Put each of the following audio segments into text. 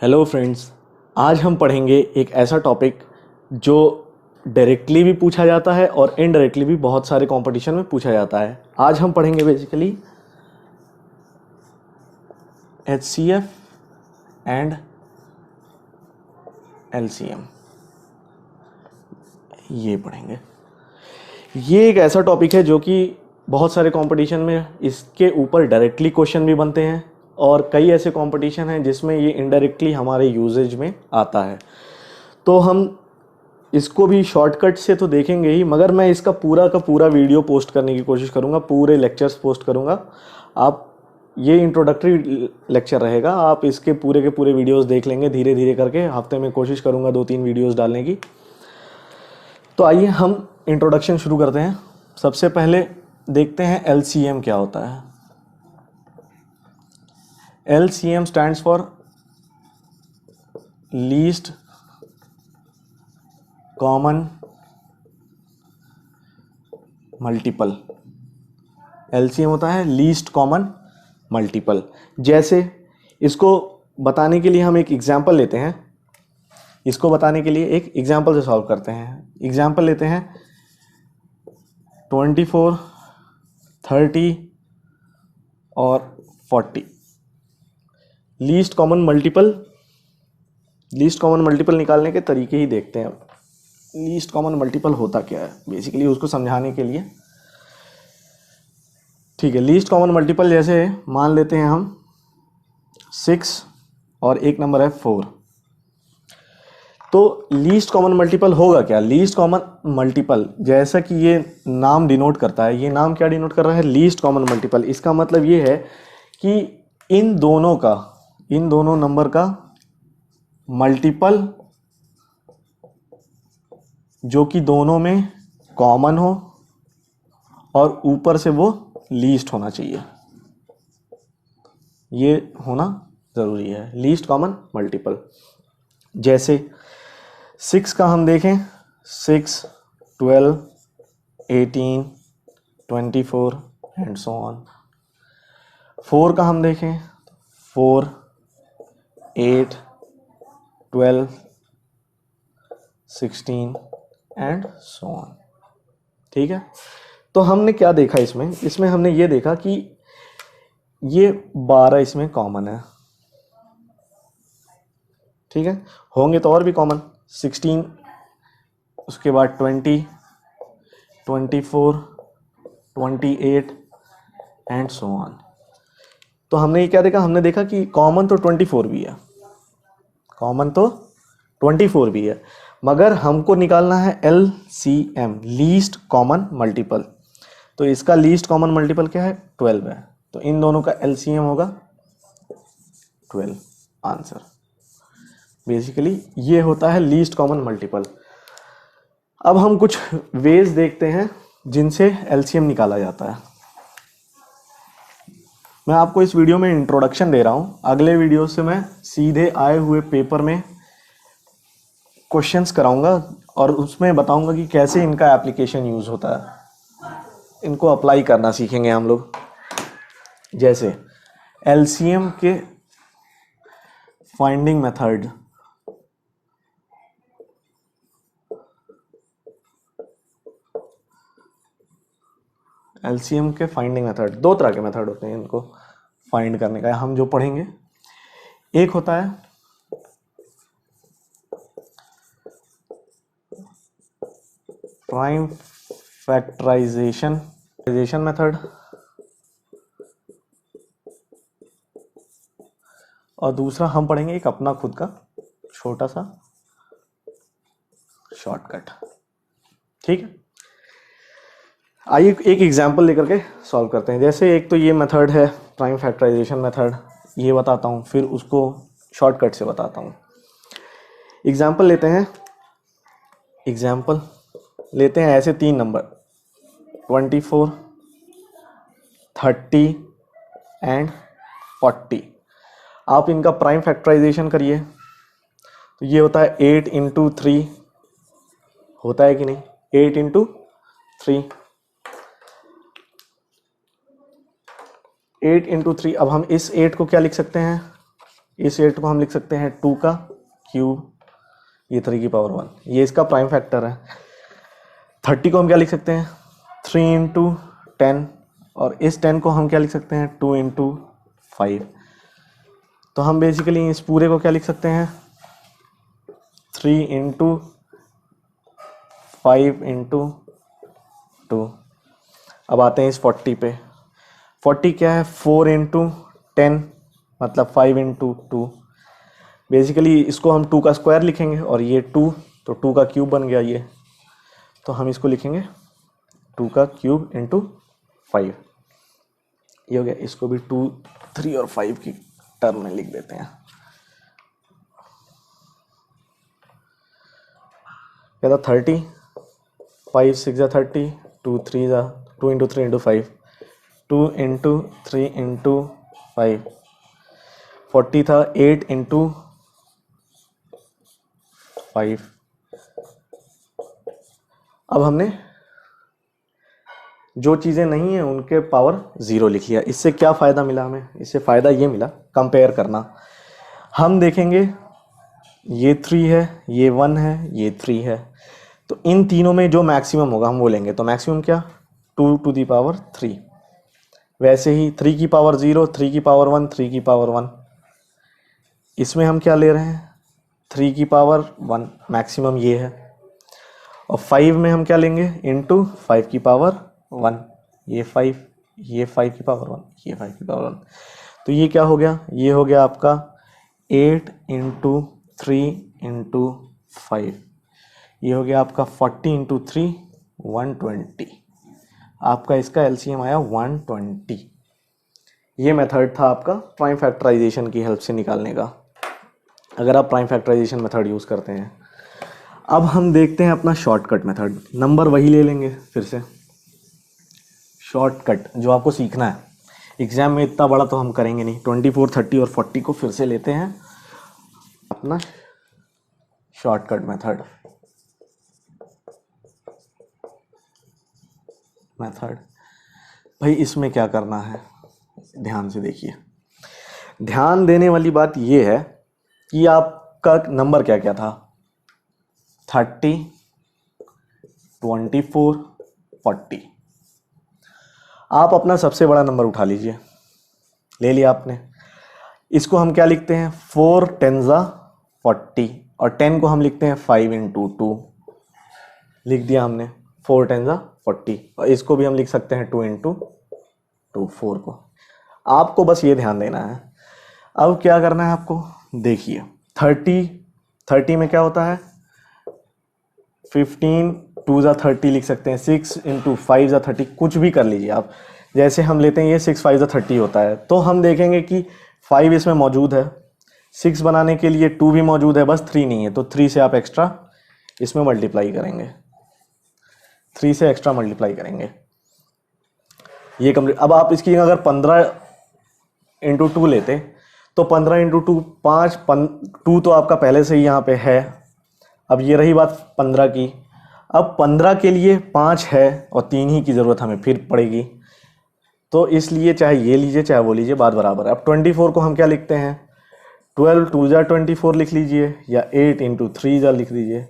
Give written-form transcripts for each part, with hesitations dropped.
Hello friends, आज हम पढ़ेंगे एक ऐसा टॉपिक जो डायरेक्टली भी पूछा जाता है और इनडायरेक्टली भी बहुत सारे कंपटीशन में पूछा जाता है। आज हम पढ़ेंगे बेसिकली HCF एंड LCM। ये पढ़ेंगे। ये एक ऐसा टॉपिक है जो कि बहुत सारे कंपटीशन में इसके ऊपर डायरेक्टली क्वेश्चन भी बनते हैं और कई ऐसे कंपटीशन हैं जिसमें ये इनडायरेक्टली हमारे यूजेज में आता है। तो हम इसको भी शॉर्टकट से तो देखेंगे ही, मगर मैं इसका पूरा का पूरा वीडियो पोस्ट करने की कोशिश करूँगा, पूरे लेक्चर्स पोस्ट करूँगा। आप ये इंट्रोडक्टरी लेक्चर रहेगा, आप इसके पूरे के पूरे वीडियोस देख लेंगे धीरे धीरे करके। हफ्ते में कोशिश करूँगा 2-3 वीडियोस डालने की। तो आइए हम इंट्रोडक्शन शुरू करते हैं। सबसे पहले देखते हैं LCM क्या होता है। LCM stands for least common multiple. LCM होता है लीस्ट कॉमन मल्टीपल। जैसे इसको बताने के लिए हम एक एग्जांपल लेते हैं। इसको बताने के लिए एक एग्जांपल से सॉल्व करते हैं। एग्जांपल लेते हैं 24, 30 और 40। लीस्ट कॉमन मल्टीपल निकालने के तरीके ही देखते हैं। लीस्ट कॉमन मल्टीपल होता क्या है बेसिकली, उसको समझाने के लिए। ठीक है, लीस्ट कॉमन मल्टीपल जैसे मान लेते हैं हम 6 और एक नंबर है 4। तो लीस्ट कॉमन मल्टीपल होगा क्या? लीस्ट कॉमन मल्टीपल जैसा कि ये नाम डिनोट करता है, ये नाम क्या डिनोट कर रहा है? Least common multiple. इसका मतलब ये है कि इन दोनों नंबर का मल्टीपल जो कि दोनों में कॉमन हो और ऊपर से वो लीस्ट होना चाहिए। ये होना ज़रूरी है, लीस्ट कॉमन मल्टीपल। जैसे 6 का हम देखें, 6, 12, 18, 24 एंड सो ऑन। 4 का हम देखें, 4, 8, 12, 16 एंड सो ऑन। ठीक है, तो हमने क्या देखा इसमें हमने ये देखा कि ये 12 इसमें कॉमन है। ठीक है, होंगे तो और भी कॉमन, 16, उसके बाद 20, 24, 28 एंड सो ऑन। तो हमने ये क्या देखा? हमने देखा कि कॉमन तो 24 भी है, मगर हमको निकालना है LCM, लीस्ट कॉमन मल्टीपल। तो इसका लीस्ट कॉमन मल्टीपल क्या है? 12 है। तो इन दोनों का LCM होगा 12। आंसर बेसिकली ये होता है लीस्ट कॉमन मल्टीपल। अब हम कुछ वेज देखते हैं जिनसे LCM निकाला जाता है। मैं आपको इस वीडियो में इंट्रोडक्शन दे रहा हूँ, अगले वीडियो से मैं सीधे आए हुए पेपर में क्वेश्चंस कराऊंगा और उसमें बताऊंगा कि कैसे इनका एप्लीकेशन यूज़ होता है। इनको अप्लाई करना सीखेंगे हम लोग। जैसे LCM के फाइंडिंग मेथड, दो तरह के मेथड होते हैं इनको फाइंड करने का, हम जो पढ़ेंगे। एक होता है प्राइम फैक्टराइजेशन मेथड और दूसरा हम पढ़ेंगे एक अपना खुद का छोटा सा शॉर्टकट। ठीक है, आइए एक एग्जांपल लेकर के सॉल्व करते हैं। जैसे एक तो ये मेथड है प्राइम फैक्टराइजेशन मेथड, ये बताता हूँ, फिर उसको शॉर्टकट से बताता हूँ। एग्जांपल लेते हैं ऐसे 3 नंबर 24, 30 एंड 40। आप इनका प्राइम फैक्टराइजेशन करिए तो ये होता है 8 इंटू 3, होता है कि नहीं? 8 इंटू 3, 8 इंटू 3। अब हम इस 8 को क्या लिख सकते हैं? इस 8 को हम लिख सकते हैं 2 का क्यूब, ये 3 की पावर 1, ये इसका प्राइम फैक्टर है। 30 को हम क्या लिख सकते हैं 3 इंटू 10, और इस 10 को हम क्या लिख सकते हैं 2 इंटू 5। तो हम बेसिकली इस पूरे को क्या लिख सकते हैं 3 इंटू 5 इंटू 2। अब आते हैं इस 40 पे। 40 क्या है 4 इंटू 10 मतलब 5 इंटू 2। बेसिकली इसको हम 2 का स्क्वायर लिखेंगे और ये 2, तो 2 का क्यूब बन गया ये, तो हम इसको लिखेंगे 2 का क्यूब इंटू 5। ये हो गया। इसको भी 2, 3 और 5 की टर्म में लिख देते हैं। क्या था 30, 5 6 जा 30, 2 3 जा 2 इंटू 3 इंटू 5, 2 इंटू 3 इंटू 5। 40 था 8 इंटू 5। अब हमने जो चीज़ें नहीं हैं उनके पावर 0 लिख लिया। इससे क्या फ़ायदा मिला हमें, इससे फ़ायदा ये मिला कंपेयर करना। हम देखेंगे ये 3 है, ये 1 है, ये 3 है, तो इन तीनों में जो मैक्सिमम होगा हम वो लेंगे। तो मैक्सिमम क्या 2 टू दी पावर 3। वैसे ही 3 की पावर 0, 3 की पावर 1, 3 की पावर 1। इसमें हम क्या ले रहे हैं 3 की पावर 1, मैक्सिमम ये है। और 5 में हम क्या लेंगे इंटू 5 की पावर 1, ये 5, ये 5 की पावर 1, ये 5 की पावर 1। तो ये क्या हो गया, ये हो गया आपका 8 इंटू 3 इंटू 5। ये हो गया आपका 40 इंटू 3 120। आपका इसका एलसीएम आया 120। ये मेथड था आपका प्राइम फैक्टराइजेशन की हेल्प से निकालने का, अगर आप प्राइम फैक्टराइजेशन मेथड यूज़ करते हैं। अब हम देखते हैं अपना शॉर्टकट मेथड। नंबर वही ले लेंगे फिर से, शॉर्टकट जो आपको सीखना है। एग्ज़ाम में इतना बड़ा तो हम करेंगे नहीं। 24, 30 और 40 को फिर से लेते हैं अपना शॉर्टकट मेथड। भाई इसमें क्या करना है ध्यान से देखिए। ध्यान देने वाली बात ये है कि आपका नंबर क्या क्या था 30, 24, 40। आप अपना सबसे बड़ा नंबर उठा लीजिए, ले लिया आपने। इसको हम क्या लिखते हैं 4 10 40, और 10 को हम लिखते हैं 5 इंटू 2। लिख दिया हमने 4 10 40, और इसको भी हम लिख सकते हैं 2 इंटू 2 4 को। आपको बस ये ध्यान देना है। अब क्या करना है आपको, देखिए 30 में क्या होता है 15 2 30 लिख सकते हैं, 6 इंटू 5 30, कुछ भी कर लीजिए आप। जैसे हम लेते हैं ये 6 5 30 होता है, तो हम देखेंगे कि 5 इसमें मौजूद है, 6 बनाने के लिए 2 भी मौजूद है, बस 3 नहीं है। तो 3 से आप एक्स्ट्रा इसमें मल्टीप्लाई करेंगे, 3 से एक्स्ट्रा मल्टीप्लाई करेंगे, ये कंप्लीट। अब आप इसकी अगर 15 इंटू 2 लेते तो 15 इंटू 2 5, 2 तो आपका पहले से ही यहाँ पे है। अब ये रही बात 15 की। अब 15 के लिए 5 है और 3 ही की ज़रूरत हमें फिर पड़ेगी, तो इसलिए चाहे ये लीजिए चाहे वो लीजिए, बात बराबर है। अब 24 को हम क्या लिखते हैं 12 2 24 लिख लीजिए, या 8 इंटू 3 लिख लीजिए।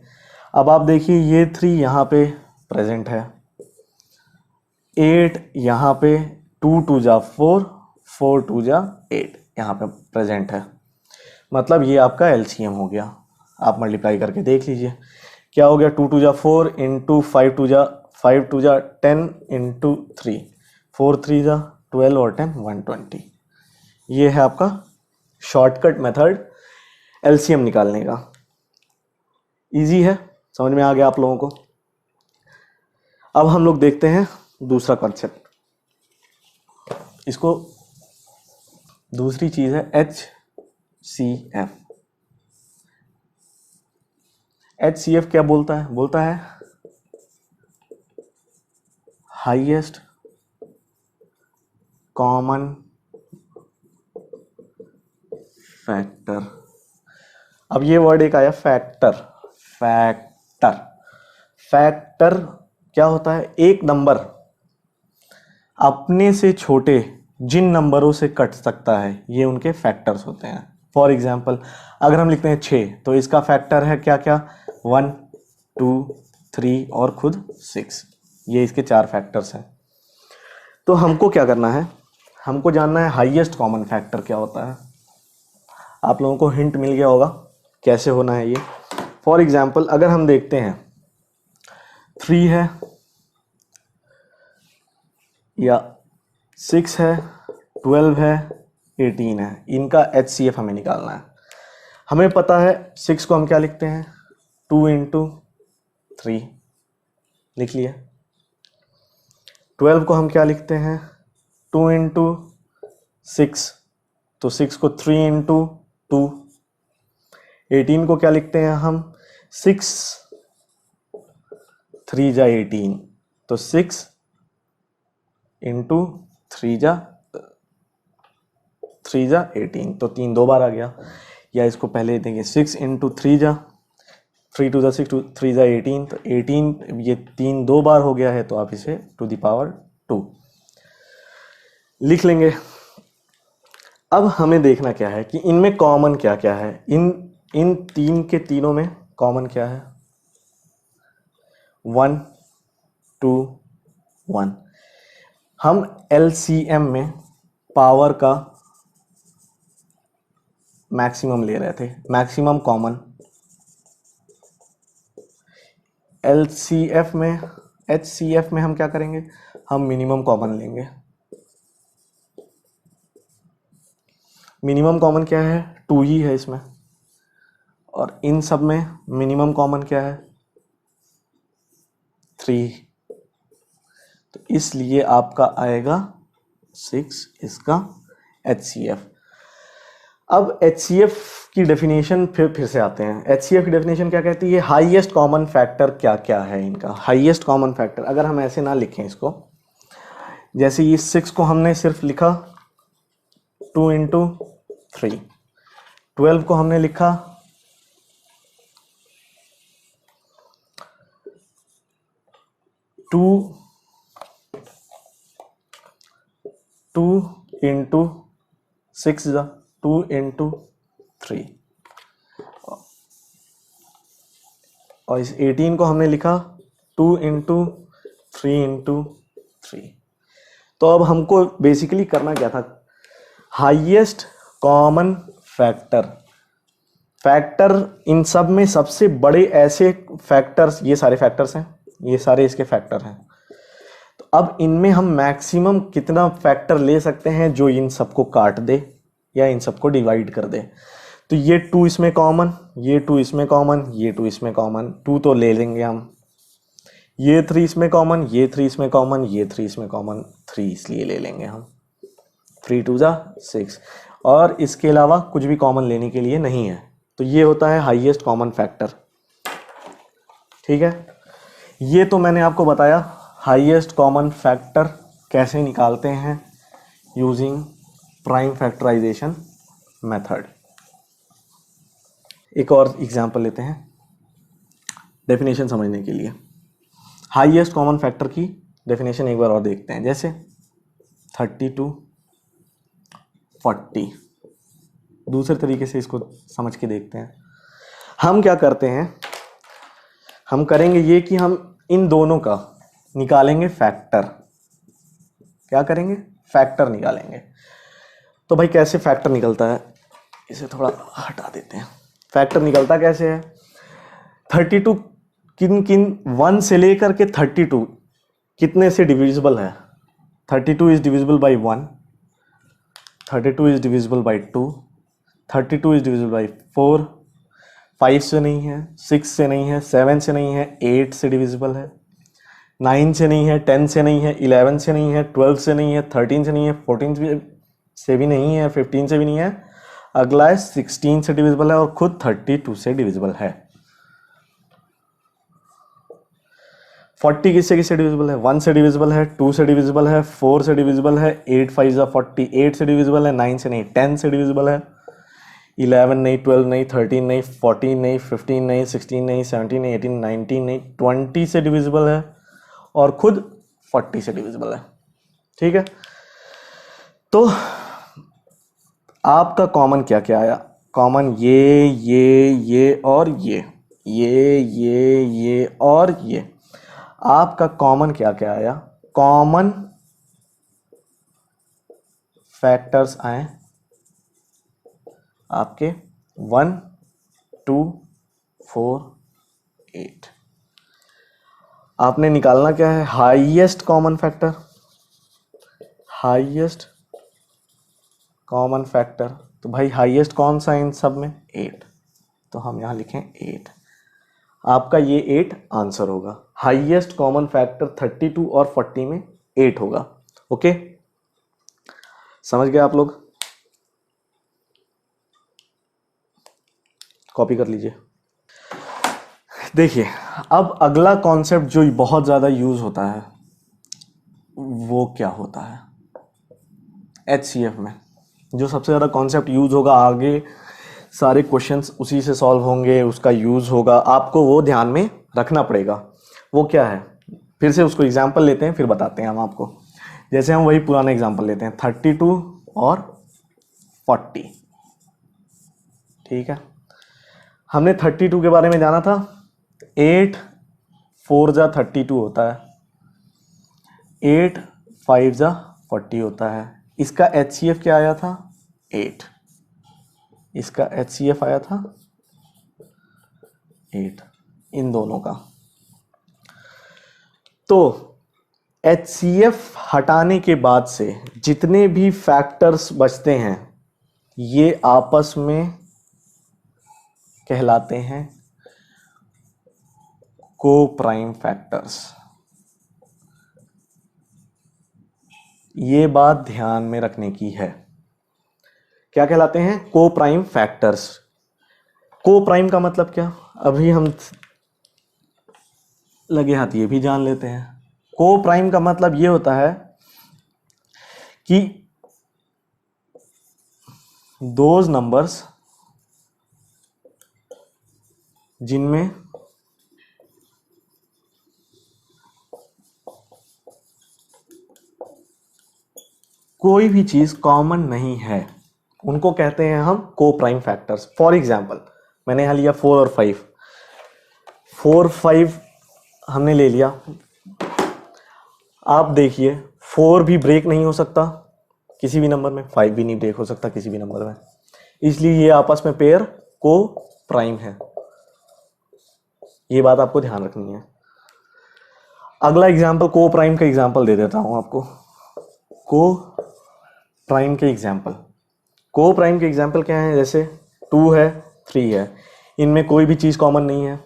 अब आप देखिए ये 3 यहाँ पे प्रेजेंट है, 8 यहाँ पे, 2 2 4, 4 2 8 यहाँ पे प्रेजेंट है। मतलब ये आपका एलसीएम हो गया। आप मल्टीप्लाई करके देख लीजिए क्या हो गया 2 2 4 इंटू 5 2 10 इंटू 3, 4 3 12 और 10 120। ये है आपका शॉर्टकट मेथड एलसीएम निकालने का। इजी है, समझ में आ गया आप लोगों को। अब हम लोग देखते हैं दूसरा कॉन्सेप्ट। इसको दूसरी चीज है HCF। HCF क्या बोलता है, बोलता है हाईएस्ट कॉमन फैक्टर। अब ये वर्ड एक आया फैक्टर। फैक्टर क्या होता है, एक नंबर अपने से छोटे जिन नंबरों से कट सकता है, ये उनके फैक्टर्स होते हैं। फॉर एग्जाम्पल अगर हम लिखते हैं 6 तो इसका फैक्टर है क्या क्या, 1 2 3 और खुद 6, ये इसके 4 फैक्टर्स हैं। तो हमको क्या करना है, हमको जानना है हाईएस्ट कॉमन फैक्टर क्या होता है। आप लोगों को हिंट मिल गया होगा कैसे होना है ये। फॉर एग्जाम्पल अगर हम देखते हैं 3 है या 6 है, 12 है, 18 है, इनका HCF हमें निकालना है। हमें पता है 6 को हम क्या लिखते हैं, 2 इंटू 3 लिख लिया। 12 को हम क्या लिखते हैं, 2 इंटू 6, तो 6 को 3 इंटू 2। 18 को क्या लिखते हैं हम, 6 3 जा 18, तो 6 इंटू 3 जा 18, तो 3 2 बार आ गया। या इसको पहले देंगे 6 इंटू 3 जा 3 2 जा 6 2 3 जा 18, तो 18 ये 3 2 बार हो गया है, तो आप इसे टू द पावर 2 लिख लेंगे। अब हमें देखना क्या है कि इनमें कॉमन क्या क्या है, इन तीन के तीनों में कॉमन क्या है, 1 2 1। हम LCM में पावर का मैक्सिमम ले रहे थे, मैक्सिमम कॉमन। HCF में हम क्या करेंगे, हम मिनिमम कॉमन लेंगे। मिनिमम कॉमन क्या है, 2 ही है इसमें, और इन सब में मिनिमम कॉमन क्या है, 3। तो इसलिए आपका आएगा 6 इसका HCF। अब HCF की डेफिनेशन फिर से आते हैं। HCF की डेफिनेशन क्या कहती है, हाईएस्ट कॉमन फैक्टर क्या क्या है इनका। हाईएस्ट कॉमन फैक्टर अगर हम ऐसे ना लिखें इसको, जैसे ये 6 को हमने सिर्फ लिखा 2 इंटू 3, 12 को हमने लिखा 2 इंटू 6 जा 2 इंटू 3, और इस 18 को हमने लिखा 2 इंटू 3 इंटू 3। तो अब हमको बेसिकली करना क्या था, हाईएस्ट कॉमन फैक्टर इन सब में सबसे बड़े ऐसे फैक्टर्स, ये सारे फैक्टर्स हैं, ये सारे इसके फैक्टर हैं। तो अब इनमें हम मैक्सिमम कितना फैक्टर ले सकते हैं जो इन सबको काट दे या इन सबको डिवाइड कर दे। तो ये 2 इसमें कॉमन, ये 2 इसमें कॉमन, ये 2 इसमें कॉमन, 2 तो ले लेंगे हम। ये 3 इसमें कॉमन, ये 3 इसमें कॉमन, ये 3 इसमें कॉमन, 3 इसलिए ले लेंगे हम, 3 2 जा 6, और इसके अलावा कुछ भी कॉमन लेने के लिए नहीं है। तो ये होता है हाईएस्ट कॉमन फैक्टर। ठीक है, ये तो मैंने आपको बताया हाईएस्ट कॉमन फैक्टर कैसे निकालते हैं यूजिंग प्राइम फैक्टराइजेशन मेथड। एक और एग्जांपल लेते हैं डेफिनेशन समझने के लिए। हाईएस्ट कॉमन फैक्टर की डेफिनेशन एक बार और देखते हैं, जैसे 32 40। दूसरे तरीके से इसको समझ के देखते हैं। हम क्या करते हैं, हम करेंगे ये कि हम इन दोनों का निकालेंगे फैक्टर। क्या करेंगे, फैक्टर निकालेंगे। तो भाई कैसे फैक्टर निकलता है, इसे थोड़ा हटा देते हैं। फैक्टर निकलता कैसे है, 32 किन किन 1 से लेकर के 32 कितने से डिविजिबल है। 32 is divisible by 1, 32 is divisible by 2, 32 is divisible by 4, 5 से नहीं है, 6 से नहीं है, 7 से नहीं है, 8 से डिविजिबल है, 9 से नहीं है, 10 से नहीं है, 11 से नहीं है, 12 से नहीं है, 13 से नहीं है, 14 से भी नहीं है, 15 से भी नहीं है। अगला है 16 से डिविजिबल है और खुद 32 से डिविजिबल है। 40 किससे डिविजिबल है, 1 से डिविजिबल है, 2 से डिविजिबल है, 4 से डिविजिबल है, 8 5 40, 8 से डिविजिबल है, 9 से नहीं, 10 से डिविजिबल है, 11 नहीं, 12 नहीं, 13 नहीं, 14 नहीं, 15 नहीं, 16 नहीं, 17 नहीं, 18 19 नहीं, 20 से डिविजिबल है और खुद 40 से डिविजिबल है। ठीक है, तो आपका कॉमन क्या क्या आया, कॉमन ये और ये और ये, आपका कॉमन क्या क्या आया, कॉमन फैक्टर्स आए आपके 1 2 4 8। आपने निकालना क्या है, highest common factor, highest common factor. तो भाई हाईएस्ट कौन सा इन सब में, 8, तो हम यहां लिखें 8। आपका ये 8 आंसर होगा। हाईएस्ट कॉमन फैक्टर 32 और 40 में 8 होगा। ओके, समझ गए आप लोग, कॉपी कर लीजिए। देखिए अब अगला कॉन्सेप्ट जो बहुत ज़्यादा यूज होता है वो क्या होता है, HCF में जो सबसे ज़्यादा कॉन्सेप्ट यूज होगा, आगे सारे क्वेश्चंस उसी से सॉल्व होंगे, उसका यूज होगा, आपको वो ध्यान में रखना पड़ेगा। वो क्या है, फिर से उसको एग्जाम्पल लेते हैं फिर बताते हैं हम आपको। जैसे हम वही पुराना एग्जाम्पल लेते हैं 32 और 40, ठीक है। हमने 32 के बारे में जाना था, 8 4 जा 32 होता है, 8 5 जा 40 होता है। इसका HCF क्या आया था, 8, इसका HCF आया था 8, इन दोनों का। तो HCF हटाने के बाद से जितने भी फैक्टर्स बचते हैं ये आपस में कहलाते हैं को प्राइम फैक्टर्स। ये बात ध्यान में रखने की है, क्या कहलाते हैं, को प्राइम फैक्टर्स। को प्राइम का मतलब क्या, अभी हम लगे हाथ ये भी जान लेते हैं। को प्राइम का मतलब ये होता है कि दोज नंबर्स जिनमें कोई भी चीज कॉमन नहीं है उनको कहते हैं हम को प्राइम फैक्टर्स। फॉर एग्जाम्पल मैंने यहाँ लिया 4 और 5, 4 5 हमने ले लिया। आप देखिए 4 भी ब्रेक नहीं हो सकता किसी भी नंबर में, 5 भी नहीं ब्रेक हो सकता किसी भी नंबर में, इसलिए ये आपस में पेयर को प्राइम है। ये बात आपको ध्यान रखनी है। अगला एग्जाम्पल को प्राइम का एग्जाम्पल दे देता हूं आपको। को प्राइम के एग्जाम्पल, को प्राइम के एग्जाम्पल क्या है, जैसे 2 है 3 है, इनमें कोई भी चीज़ कॉमन नहीं है।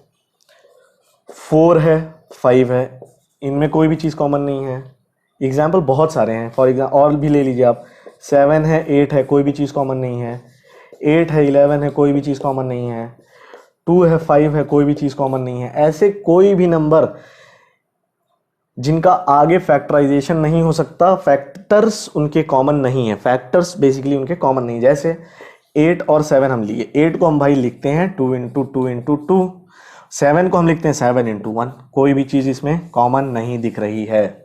4 है 5 है, इनमें कोई भी चीज़ कॉमन नहीं है। एग्जाम्पल बहुत सारे हैं, फॉर एग्जाम्पल और भी ले लीजिए आप। 7 है 8 है, कोई भी चीज़ कॉमन नहीं है। 8 है 11 है, कोई भी चीज़ कॉमन नहीं है। 2 है 5 है, कोई भी चीज़ कॉमन नहीं है। ऐसे कोई भी नंबर जिनका आगे फैक्टराइजेशन नहीं हो सकता, फैक्टर्स उनके कॉमन नहीं है, फैक्टर्स बेसिकली उनके कॉमन नहीं। जैसे 8 और 7 हम लिए, 8 को हम भाई लिखते हैं 2 इंटू 2 इंटू 2, 7 को हम लिखते हैं 7 इंटू 1, कोई भी चीज़ इसमें कॉमन नहीं दिख रही है।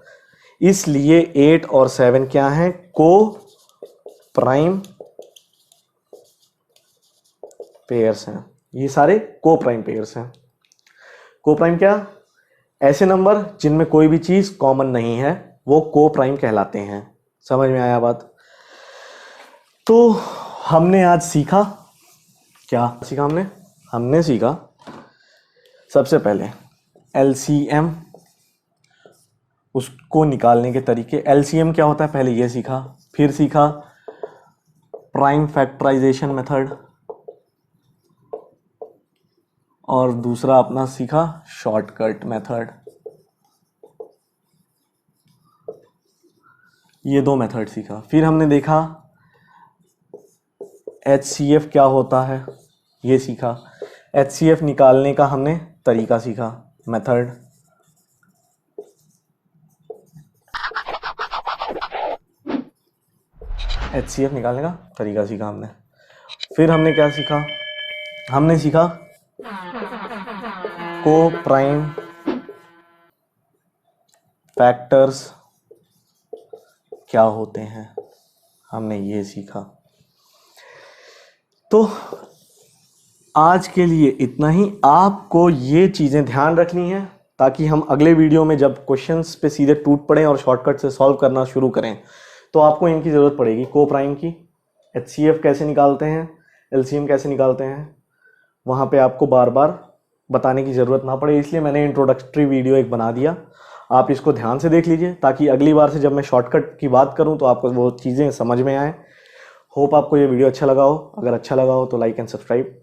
इसलिए 8 और 7 क्या हैं, को प्राइम पेयर्स हैं। ये सारे को प्राइम पेयर्स हैं। को प्राइम क्या, ऐसे नंबर जिनमें कोई भी चीज कॉमन नहीं है वो को प्राइम कहलाते हैं। समझ में आया बात। तो हमने आज सीखा, क्या सीखा हमने, हमने सीखा सबसे पहले LCM, उसको निकालने के तरीके। LCM क्या होता है पहले ये सीखा, फिर सीखा प्राइम फैक्टराइजेशन मेथड, और दूसरा अपना सीखा शॉर्टकट मेथड। ये 2 मेथड सीखा। फिर हमने देखा HCF क्या होता है, ये सीखा। HCF निकालने का हमने तरीका सीखा, मेथड। HCF निकालने का तरीका सीखा हमने। फिर हमने क्या सीखा, हमने सीखा को प्राइम फैक्टर्स क्या होते हैं, हमने ये सीखा। तो आज के लिए इतना ही। आपको ये चीज़ें ध्यान रखनी है ताकि हम अगले वीडियो में जब क्वेश्चंस पे सीधे टूट पड़ें और शॉर्टकट से सॉल्व करना शुरू करें तो आपको इनकी ज़रूरत पड़ेगी। को प्राइम की, HCF कैसे निकालते हैं, LCM कैसे निकालते हैं, वहाँ पे आपको बार बार बताने की ज़रूरत ना पड़े, इसलिए मैंने इंट्रोडक्टरी वीडियो एक बना दिया। आप इसको ध्यान से देख लीजिए ताकि अगली बार से जब मैं शॉर्टकट की बात करूँ तो आपको वो चीज़ें समझ में आए। होप आपको ये वीडियो अच्छा लगा हो। अगर अच्छा लगा हो तो लाइक एंड सब्सक्राइब